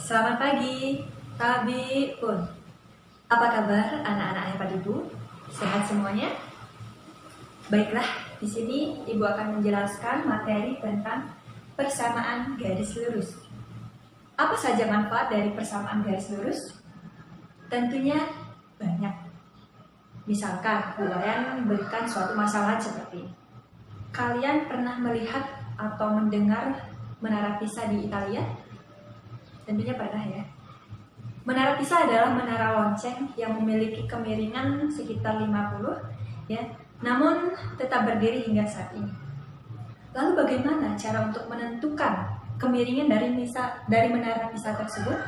Selamat pagi, Tabi Pun. Apa kabar anak-anak Hebat Ibu? Sehat semuanya? Baiklah, di sini Ibu akan menjelaskan materi tentang persamaan garis lurus. Apa saja manfaat dari persamaan garis lurus? Tentunya banyak. Misalkan, kalian berikan suatu masalah seperti ini. Kalian pernah melihat atau mendengar Menara Pisa di Italia? Tentunya pernah ya. Menara Pisa adalah menara lonceng yang memiliki kemiringan sekitar 50 ya, namun tetap berdiri hingga saat ini. Lalu bagaimana cara untuk menentukan kemiringan dari menara Pisa tersebut?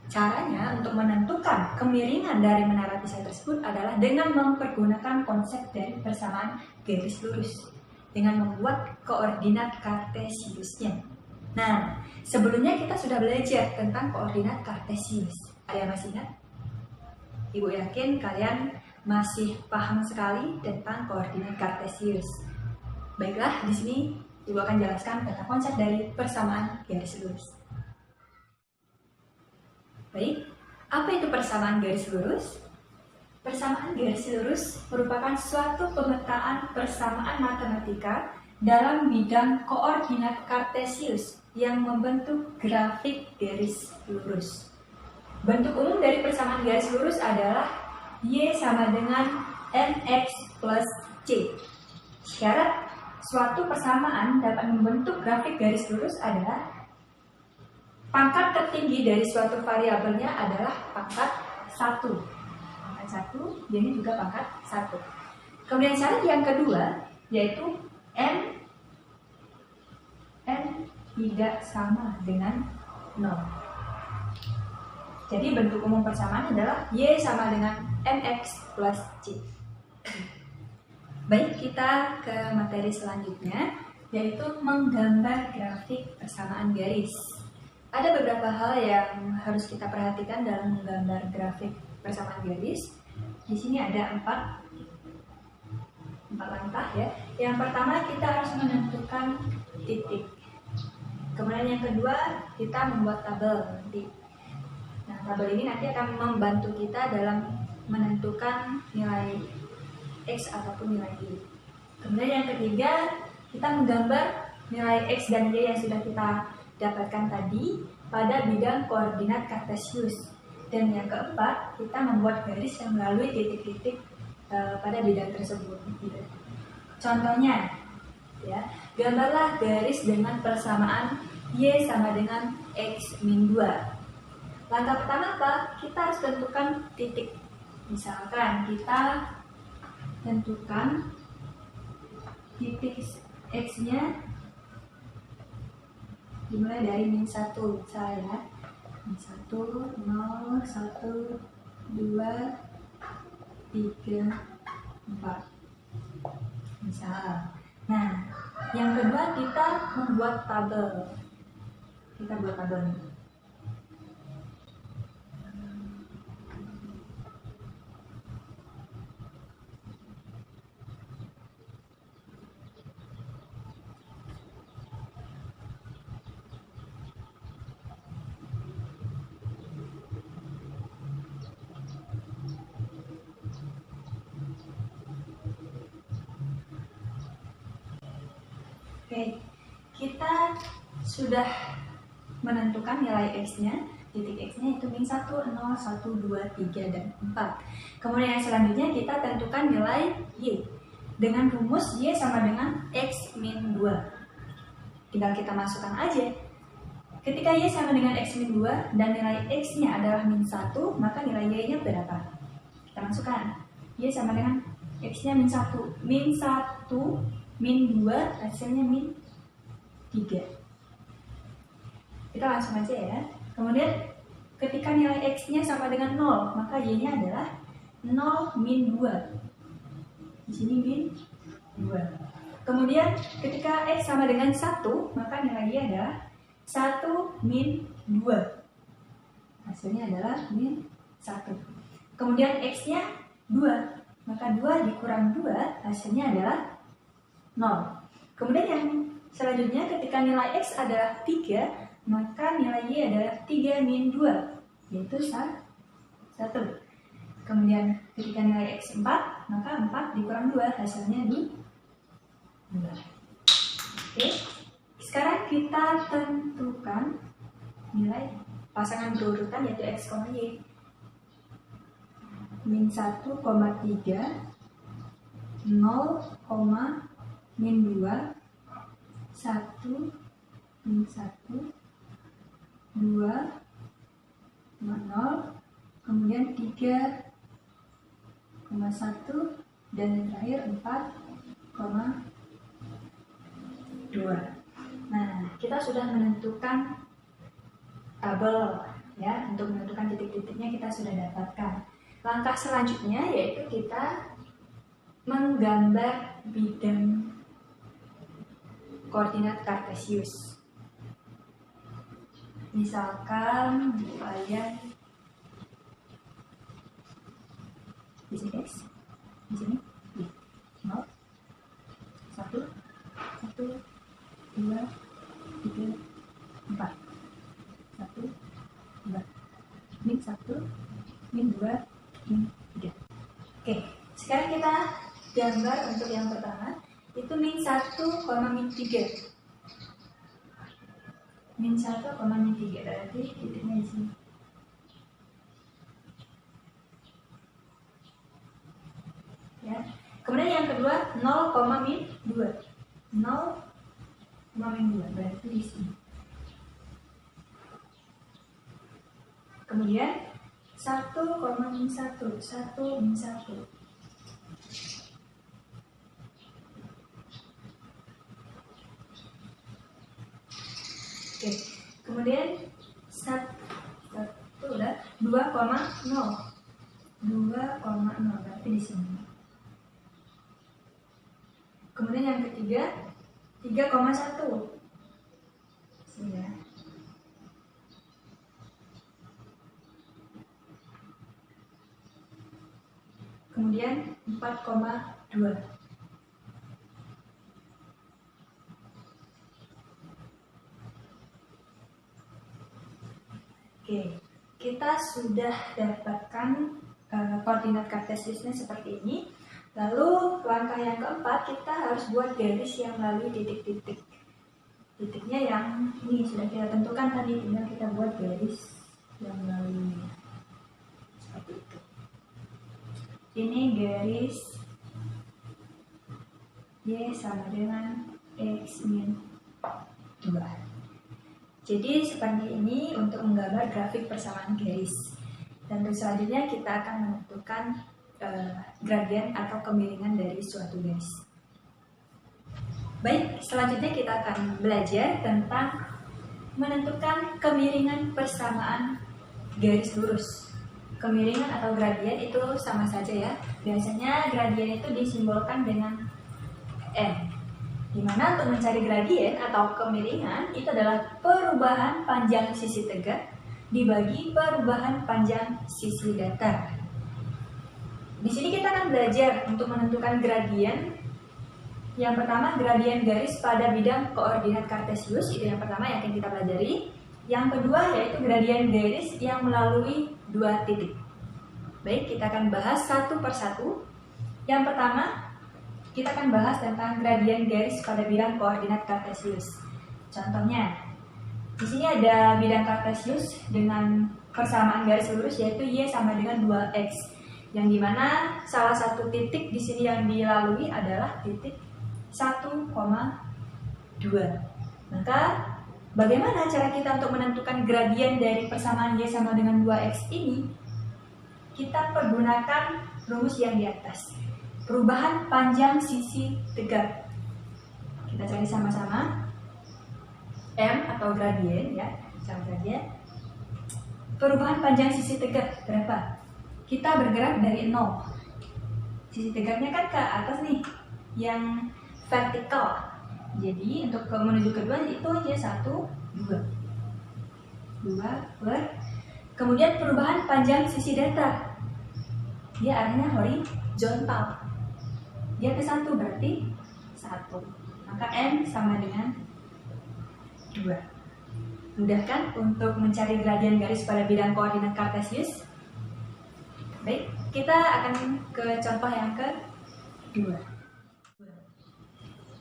Caranya untuk menentukan kemiringan dari menara Pisa tersebut adalah dengan mempergunakan konsep dari persamaan garis lurus dengan membuat koordinat kartesiusnya. Nah, sebelumnya kita sudah belajar tentang koordinat kartesius. Ada yang masih ingat? Ibu yakin kalian masih paham sekali tentang koordinat kartesius. Baiklah, di sini Ibu akan jelaskan tentang konsep dari persamaan garis lurus. Baik, apa itu persamaan garis lurus? Persamaan garis lurus merupakan suatu pemetaan persamaan matematika dalam bidang koordinat kartesius yang membentuk grafik garis lurus. Bentuk umum dari persamaan garis lurus adalah Y sama dengan mx plus c. Syarat suatu persamaan dapat membentuk grafik garis lurus adalah pangkat tertinggi dari suatu variabelnya adalah pangkat 1. Pangkat 1, ini juga pangkat 1. Kemudian syarat yang kedua yaitu n tidak sama dengan 0. Jadi bentuk umum persamaan adalah Y sama dengan mx plus c. Baik, kita ke materi selanjutnya, yaitu menggambar grafik persamaan garis. Ada beberapa hal yang harus kita perhatikan dalam menggambar grafik persamaan garis. Di sini ada 4 langkah ya. Yang pertama kita harus menentukan titik. Kemudian yang kedua kita membuat tabel nanti. Nah, tabel ini nanti akan membantu kita dalam menentukan nilai X ataupun nilai Y. Kemudian yang ketiga kita menggambar nilai X dan Y yang sudah kita dapatkan tadi pada bidang koordinat kartesius. Dan yang keempat kita membuat garis yang melalui titik-titik pada bidang tersebut. Contohnya, ya, gambarlah garis dengan persamaan Y sama dengan X min 2. Langkah pertama apa? Kita harus tentukan titik. Misalkan kita tentukan titik X-nya dimulai dari min 1, misalnya min 1, 0, 1, 2, 3, 4 misal. Nah, yang kedua kita membuat tabel. Kita buat tabel. Oke, kita sudah menentukan nilai X-nya, titik X-nya itu min 1, 0, 1, 2, 3, dan 4. Kemudian yang selanjutnya kita tentukan nilai Y. Dengan rumus Y sama dengan X min 2. Tinggal kita masukkan aja. Ketika Y sama dengan X min 2 dan nilai X-nya adalah min 1, maka nilai Y-nya berapa? Kita masukkan. Y sama dengan X-nya min 1. Min 1 min 2 hasilnya min 3. Kita langsung aja ya. Kemudian ketika nilai X-nya sama dengan 0, maka Y-nya adalah 0 min 2. Di sini min 2. Kemudian ketika X sama dengan 1, maka nilai Y adalah 1 min 2. Hasilnya adalah min 1. Kemudian X-nya 2, maka 2 dikurang 2 hasilnya adalah 0. Kemudian yang selanjutnya ketika nilai X adalah 3, maka nilai Y adalah 3 min 2, yaitu 1. Kemudian ketika nilai X 4, maka 4 dikurang 2, hasilnya 2. Oke, sekarang kita tentukan nilai pasangan berurutan yaitu X, Y. Min 1,3, 0, min 2, 1, min 1, 2, 0, kemudian 3,1, dan yang terakhir 4,2. Nah, kita sudah menentukan tabel ya, untuk menentukan titik-titiknya kita sudah dapatkan. Langkah selanjutnya yaitu kita menggambar bidang koordinat kartesius. Misalkan kalian di sini X, di sini Y, 0, 1, 2, 3, 4, 1, 2, min 1, min 2, min 3. Oke, sekarang kita gambar untuk yang pertama itu min 1, min 3. Min 1, min 3 berarti titiknya di sini. Ya. Kemudian yang kedua 0, min 2. 0, min 2 berarti di sini. Kemudian 1, min 1, 1, min 1. Oke, kemudian 1 udah 2,0. 2,0 berarti di sini. Kemudian yang ketiga 3,1. Sini ya. Kemudian 4,2. Oke, kita sudah dapatkan koordinat kartesiusnya seperti ini. Lalu langkah yang keempat, kita harus buat garis yang melalui titik-titik. Titiknya yang ini sudah kita tentukan tadi, tinggal kita buat garis yang melalui seperti itu. Ini garis Y sama dengan X min 2. Jadi seperti ini untuk menggambar grafik persamaan garis. Dan selanjutnya kita akan menentukan gradien atau kemiringan dari suatu garis. Baik, selanjutnya kita akan belajar tentang menentukan kemiringan persamaan garis lurus. Kemiringan atau gradien itu sama saja ya. Biasanya gradien itu disimbolkan dengan M. Dimana untuk mencari gradien atau kemiringan itu adalah perubahan panjang sisi tegak dibagi perubahan panjang sisi datar. Di sini kita akan belajar untuk menentukan gradien. Yang pertama, gradien garis pada bidang koordinat kartesius, itu yang pertama yang akan kita pelajari. Yang kedua yaitu gradien garis yang melalui dua titik. Baik, kita akan bahas satu persatu. Yang pertama, kita akan bahas tentang gradien garis pada bidang koordinat kartesius. Contohnya, di sini ada bidang kartesius dengan persamaan garis lurus yaitu Y sama dengan 2X. Yang dimana salah satu titik di sini yang dilalui adalah titik 1,2. Maka bagaimana cara kita untuk menentukan gradien dari persamaan Y sama dengan 2X ini? Kita pergunakan rumus yang di atas. Perubahan panjang sisi tegak. Kita cari sama-sama. M atau gradien ya, sama gradien. Perubahan panjang sisi tegak berapa? Kita bergerak dari 0. Sisi tegaknya kan ke atas nih, yang vertikal. Jadi untuk menuju kedua itu aja 1, 2. 2 per. Kemudian perubahan panjang sisi datar. Dia arahnya horizontal. Dia ke 1 berarti 1. Maka M sama dengan 2. Mudah kan untuk mencari gradien garis pada bidang koordinat kartesius? Baik, kita akan ke contoh yang kedua.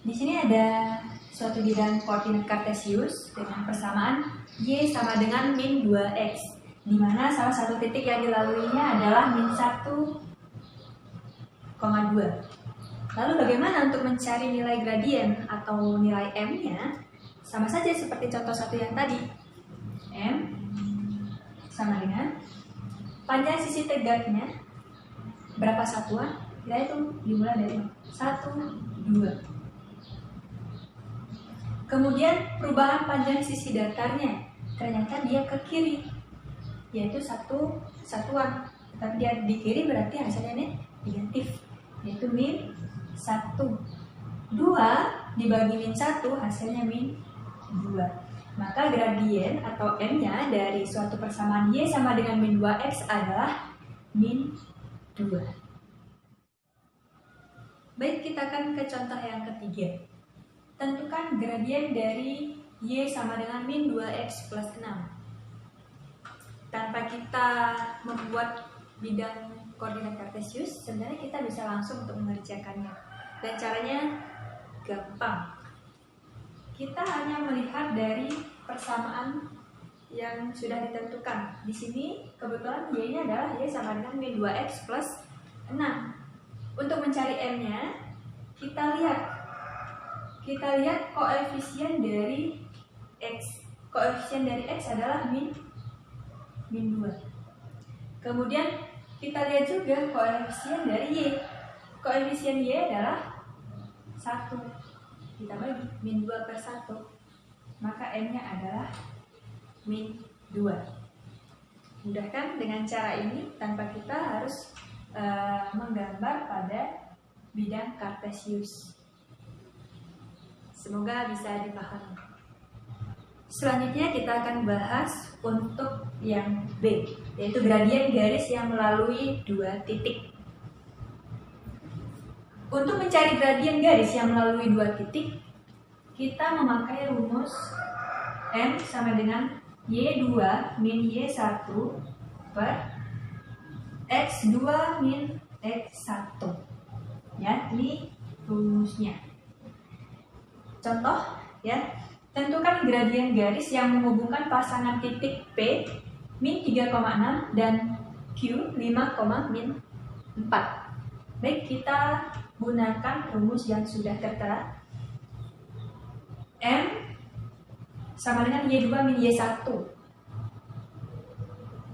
Di sini ada suatu bidang koordinat kartesius dengan persamaan y sama dengan min 2x, di mana salah satu titik yang dilaluinya adalah min 1,2. Lalu bagaimana untuk mencari nilai gradien atau nilai m-nya? Sama saja seperti contoh satu yang tadi. M sama dengan panjang sisi tegaknya berapa satuan? Kita hitung dimulai dari 1, 2. Kemudian perubahan panjang sisi datarnya, ternyata dia ke kiri, yaitu 1 satuan. Tapi dia di kiri berarti hasilnya negatif, yaitu min 1. 2 dibagi min 1 hasilnya min 2. Maka gradien atau m-nya dari suatu persamaan y sama dengan min 2x adalah min 2. Baik, kita akan ke contoh yang ketiga. Tentukan gradien dari y sama dengan min 2x plus 6. Tanpa kita membuat bidang koordinat kartesius, sebenarnya kita bisa langsung untuk mengerjakannya. Dan caranya gampang. Kita hanya melihat dari persamaan yang sudah ditentukan. Di sini kebetulan y-nya adalah y sama dengan min 2x plus 6. Untuk mencari m-nya, kita lihat koefisien dari x. Koefisien dari x adalah min 2. Kemudian kita lihat juga koefisien dari y. Koefisien y adalah 1. Kita bagi min 2 per 1, maka m-nya adalah min 2. Mudah kan dengan cara ini tanpa kita harus menggambar pada bidang kartesius. Semoga bisa dipahami. Selanjutnya kita akan bahas untuk yang B, yaitu gradien garis yang melalui 2 titik. Untuk mencari gradien garis yang melalui 2 titik, kita memakai rumus m sama dengan y2 min y1 per x2 min x1. Ya, ini rumusnya. Contoh, ya, tentukan gradien garis yang menghubungkan pasangan titik P min 3,6 dan Q 5, min 4. Baik, kita gunakan rumus yang sudah tertera. M sama dengan Y2 min Y1.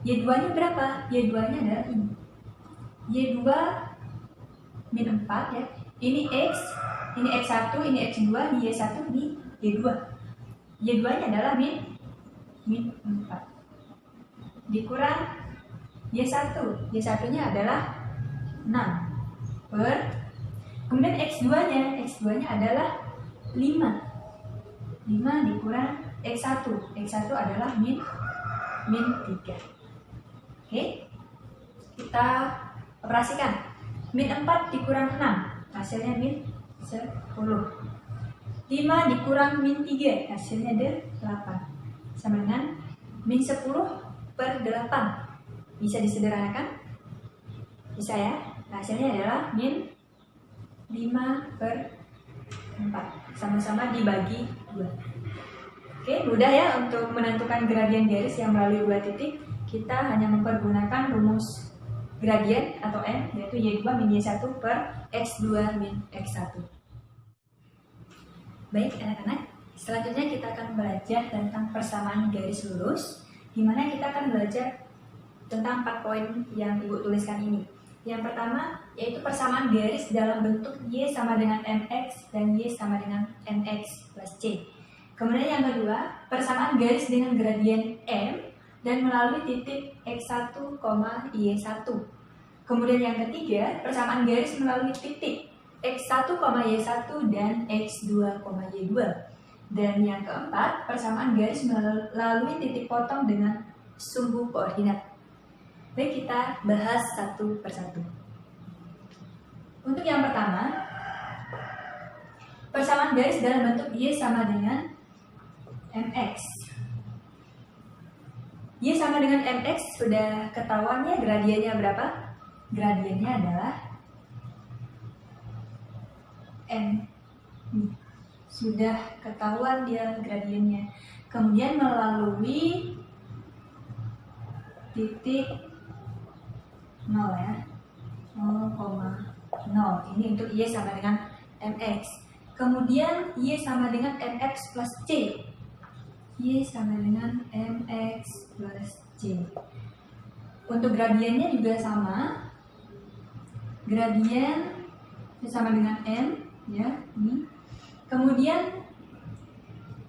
Y2-nya berapa? Y2-nya adalah ini. Y2 min 4 ya. Ini X, ini X1, ini X2, ini Y1, ini Y2. Y2-nya adalah min 4. Dikurang Y1. Y1-nya adalah 6 per, kemudian X2-nya adalah 5 dikurang X1 adalah min 3. Oke, kita operasikan. Min 4 dikurang 6 hasilnya min 10. 5 dikurang min 3 hasilnya 8, sama dengan min 10 per 8. Bisa disederhanakan? Bisa ya. Hasilnya adalah min 5 per 4, sama-sama dibagi 2. Oke, mudah ya untuk menentukan gradien garis yang melalui 2 titik. Kita hanya mempergunakan rumus gradien atau m, yaitu y2 min y1 per x2 min x1. Baik anak-anak, selanjutnya kita akan belajar tentang persamaan garis lurus, di mana kita akan belajar tentang 4 poin yang Ibu tuliskan ini. Yang pertama yaitu persamaan garis dalam bentuk y sama dengan mx dan y sama dengan mx plus c. Kemudian yang kedua, persamaan garis dengan gradien m dan melalui titik x1, y1. Kemudian yang ketiga, persamaan garis melalui titik x1, y1 dan x2, y2. Dan yang keempat, persamaan garis melalui titik potong dengan sumbu koordinat. Baik, kita bahas satu persatu. Untuk yang pertama, persamaan garis dalam bentuk y sama dengan mx. Y sama dengan mx sudah ketahuan ya gradiennya berapa? Gradiennya adalah n. Sudah ketahuan dia gradiennya. Kemudian melalui titik 0 ya. 0,0. Ini untuk Y sama dengan mx. Kemudian Y sama dengan mx plus c. Y sama dengan mx plus c. Untuk gradiennya juga sama. Gradien sama dengan n ya, ini. Kemudian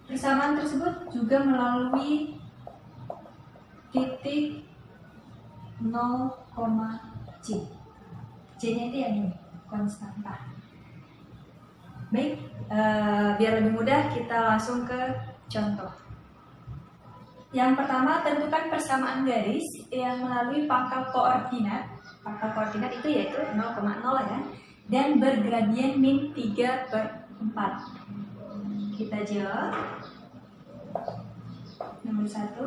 persamaan tersebut juga melalui titik 0, c. C-nya itu yang ini, konstanta. Baik, biar lebih mudah kita langsung ke contoh. Yang pertama, tentukan persamaan garis yang melalui pangkal koordinat. Pangkal koordinat itu yaitu 0,0 ya, dan bergradien min 3/4. Kita jawab. Nomor 1.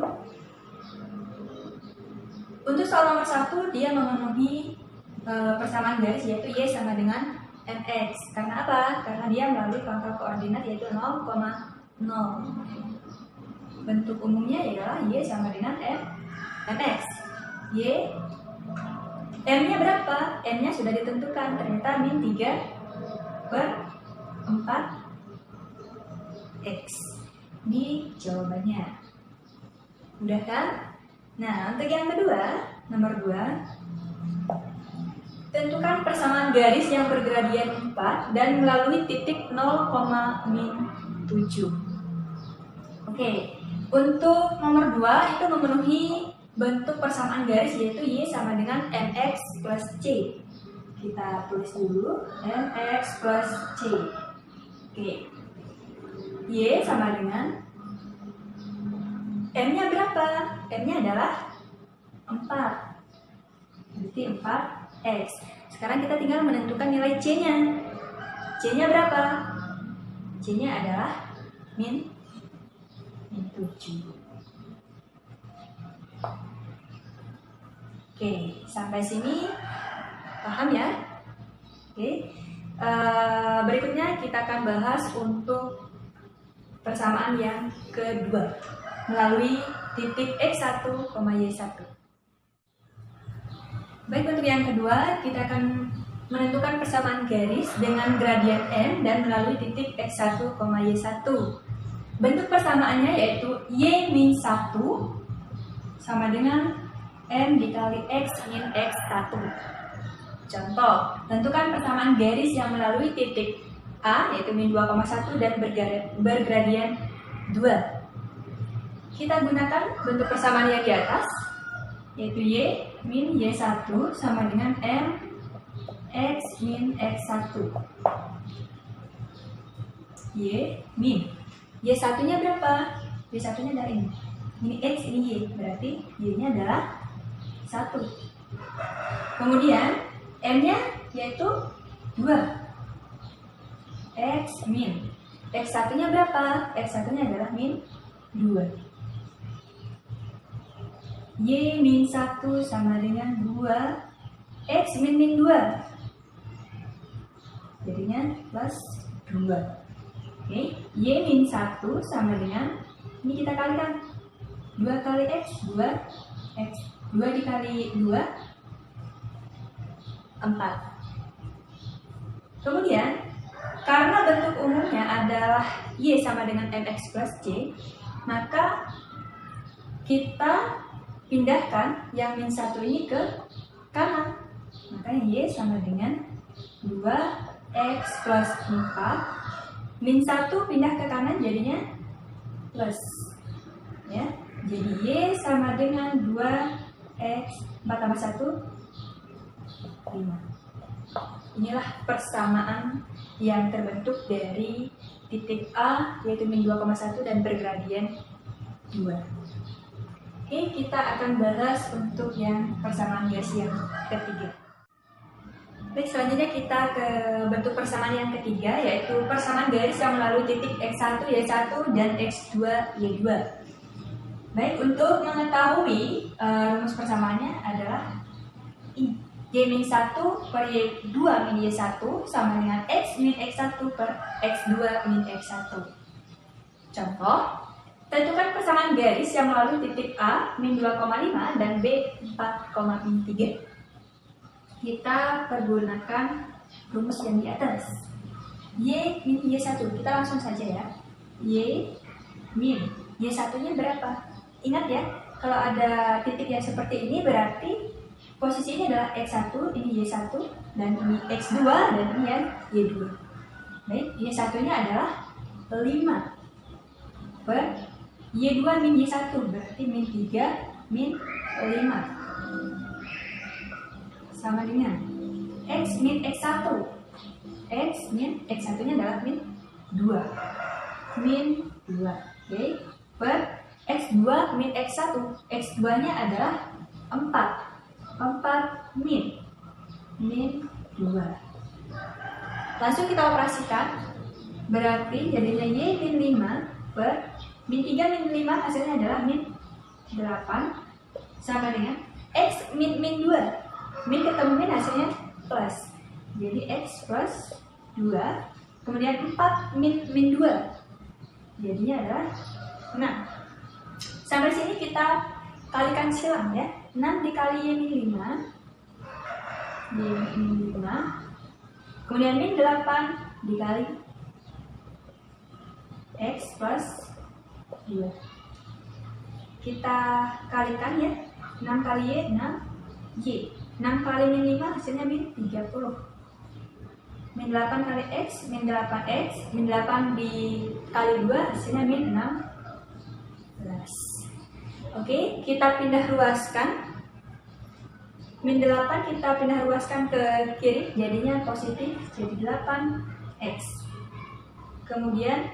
Untuk soal nomor 1, dia memenuhi persamaan garis yaitu Y sama dengan mx. Karena apa? Karena dia melalui pangkal koordinat yaitu 0,0. Bentuk umumnya adalah Y sama dengan mx. Y, M-nya berapa? M-nya sudah ditentukan, ternyata min 3/4 X. Ini jawabannya. Udah kan? Nah, untuk yang kedua, nomor 2, tentukan persamaan garis yang bergradien 4 dan melalui titik 0,-7. Oke, untuk nomor 2 itu memenuhi bentuk persamaan garis yaitu Y sama dengan mx plus c. Kita tulis dulu mx plus c. Oke, Y sama dengan M-nya berapa? M-nya adalah 4. Berarti 4x. Sekarang kita tinggal menentukan nilai C-nya. C-nya berapa? C-nya adalah min 7. Oke, sampai sini paham ya? Oke, berikutnya kita akan bahas untuk persamaan yang kedua melalui titik x1, y1. Baik, untuk yang kedua kita akan menentukan persamaan garis dengan gradien n dan melalui titik x1, y1. Bentuk persamaannya yaitu y min 1 sama dengan m dikali x min x1. Contoh, tentukan persamaan garis yang melalui titik A yaitu min 2,1 dan bergradien 2. Kita gunakan bentuk persamaan yang di atas yaitu y min y1 sama dengan m x min x1. Y min y1 nya berapa? Y1 nya adalah ini. Ini x, ini y, berarti y nya adalah 1. Kemudian m nya yaitu 2. X min x1 nya berapa? X1 nya adalah min 2. Y min 1 sama dengan 2 X min 2, jadinya plus 2. Oke, Y min 1 sama dengan, ini kita kalikan 2 kali X, 2X, 2 dikali 2 4. Kemudian karena bentuk umumnya adalah Y sama dengan MX plus C, maka kita pindahkan yang min 1 ini ke kanan. Makanya Y sama dengan 2X plus 4. Min 1 pindah ke kanan jadinya plus. Ya, jadi Y sama dengan 2X, 4 tambah 1, 5. Inilah persamaan yang terbentuk dari titik A yaitu min 2,1 dan bergradien 2. Oke, kita akan bahas untuk yang persamaan garis yang ketiga. Baik, selanjutnya kita ke bentuk persamaan yang ketiga yaitu persamaan garis yang melalui titik X1, Y1 dan X2, Y2. Baik, untuk mengetahui rumus persamaannya adalah ini. Y-1 per Y2 min Y1 sama dengan X min X1 per X2 min X1. Contoh, tentukan persamaan garis yang melalui titik A min 2,5 dan B 4,3. Kita pergunakan rumus yang di atas. Y min Y1, kita langsung saja ya. Y min Y1-nya berapa? Ingat ya, kalau ada titik yang seperti ini berarti posisi ini adalah X1, ini Y1, dan ini X2, dan ini yang Y2. Baik, Y1-nya adalah 5 per Y2 min Y1, berarti min 3 min 5 sama dengan X min X1. X min X1-nya adalah min 2. Min 2, oke, per X2 min X1. X2-nya adalah 4 min 2. Langsung kita operasikan, berarti jadinya Y min 5 per min 3 min 5 hasilnya adalah min 8 sama dengan X min 2. Min ketemu min hasilnya plus, jadi X plus 2, kemudian 4 min 2 jadinya adalah 6. Sampai sini kita kalikan silang ya. 6 dikali Y min 5, Y min 5, kemudian min 8 dikali X plus 2. Kita kalikan ya. 6 kali Y, 6 Y. 6 kali min 5 hasilnya min 30. Min 8 kali X, min 8X, min 8 dikali 2 hasilnya min 16. Oke, kita pindah ruaskan. Min 8 kita pindah ruaskan ke kiri, jadinya positif, jadi 8X. Kemudian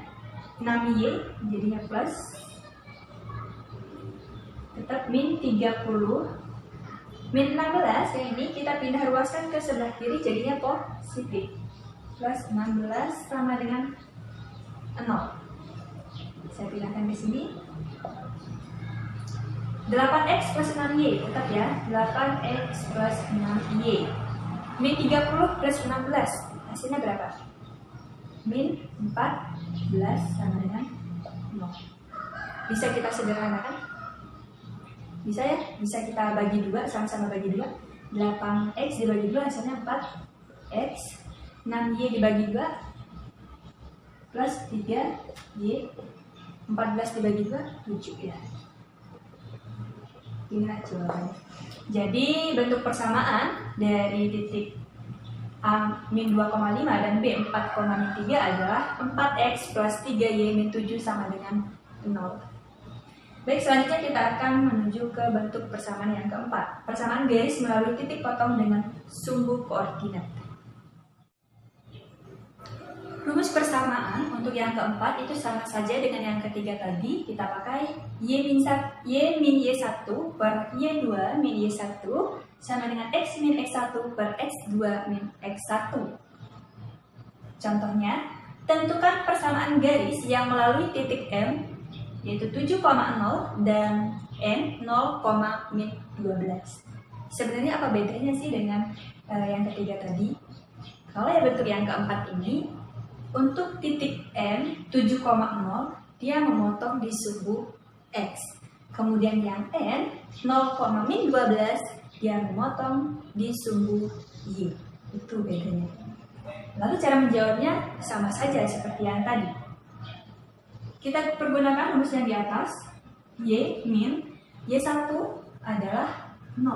6Y jadinya plus, tetap min 30. Min 16 yang ini kita pindah ruaskan ke sebelah kiri, jadinya positif, plus 16 sama dengan 0. Saya pindahkan ke sini. 8X plus 6Y, tetap ya, 8X plus 6Y. Min 30 plus 16, hasilnya berapa? Min 14 sama dengan 0. Bisa kita sederhanakan? Bisa ya? Bisa kita bagi 2, sama-sama bagi 2. 8X dibagi 2 hasilnya 4X. 6Y dibagi 2 plus 3Y. 14 dibagi 2, 7 ya. Inilah jawabannya. Jadi bentuk persamaan dari titik A min 2,5 dan B 4,3 adalah 4X plus 3Y min 7 sama dengan 0. Baik, selanjutnya kita akan menuju ke bentuk persamaan yang keempat. Persamaan garis melalui titik potong dengan sumbu koordinat. Rumus persamaan untuk yang keempat itu sama saja dengan yang ketiga tadi. Kita pakai Y min Y1 per Y2 min Y1 sama dengan X min X1 per X2 min X1. Contohnya, tentukan persamaan garis yang melalui titik M, yaitu 7,0 dan N 0,12. Sebenarnya apa bedanya sih dengan yang ketiga tadi? Kalau yang bentuk yang keempat ini, untuk titik M 7,0 dia memotong di sumbu X. Kemudian yang N 0,12 dia memotong di sumbu Y. Itu bedanya. Lalu cara menjawabnya sama saja seperti yang tadi. Kita pergunakan rumus yang di atas. Y min Y1 adalah 0.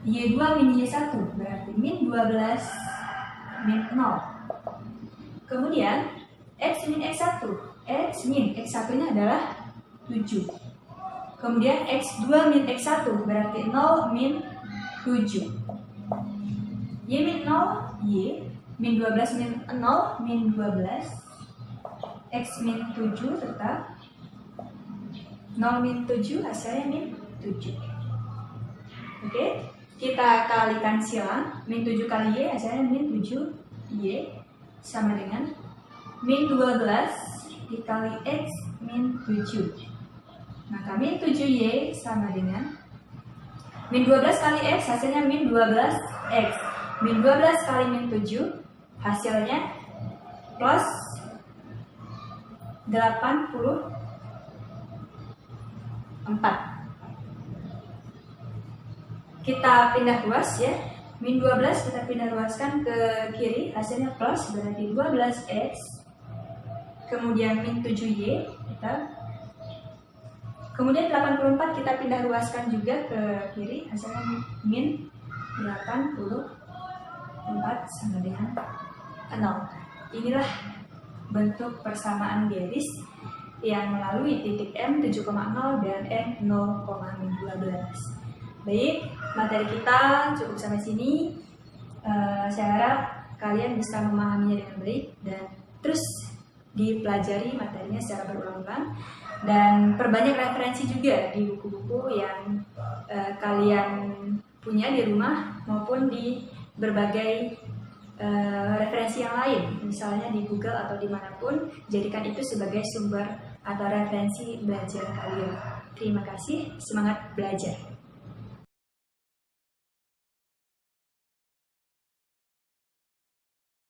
Y2 min Y1 berarti min 12 min 0. Kemudian X min X1, X min X1-nya adalah 7. Kemudian X2 min X1 berarti 0 min 7. Y min 0, Y min 12 min 0 min 12. X min 7 tetap 0 min 7 hasilnya min 7. Oke, kita kalikan silang. Min 7 kali Y hasilnya min 7Y sama dengan min 12 dikali X min 7. Maka min 7Y sama dengan min 12 kali X hasilnya min 12X. Min 12 kali min 7 hasilnya plus 84. Kita pindah ruas ya. Min 12 kita pindah ruaskan ke kiri, hasilnya plus, berarti 12X. Kemudian min 7Y kita. Kemudian 84 kita pindah ruaskan juga ke kiri, hasilnya min 84 sama dengan 0. Inilah bentuk persamaan garis yang melalui titik M 7,0 dan N 0,12. Baik, materi kita cukup sampai sini. Saya harap kalian bisa memahaminya dengan baik dan terus dipelajari materinya secara berulang-ulang dan perbanyak referensi juga di buku-buku yang kalian punya di rumah maupun di berbagai referensi yang lain, misalnya di Google atau dimanapun. Jadikan itu sebagai sumber atau referensi belajar kalian. Terima kasih, semangat belajar.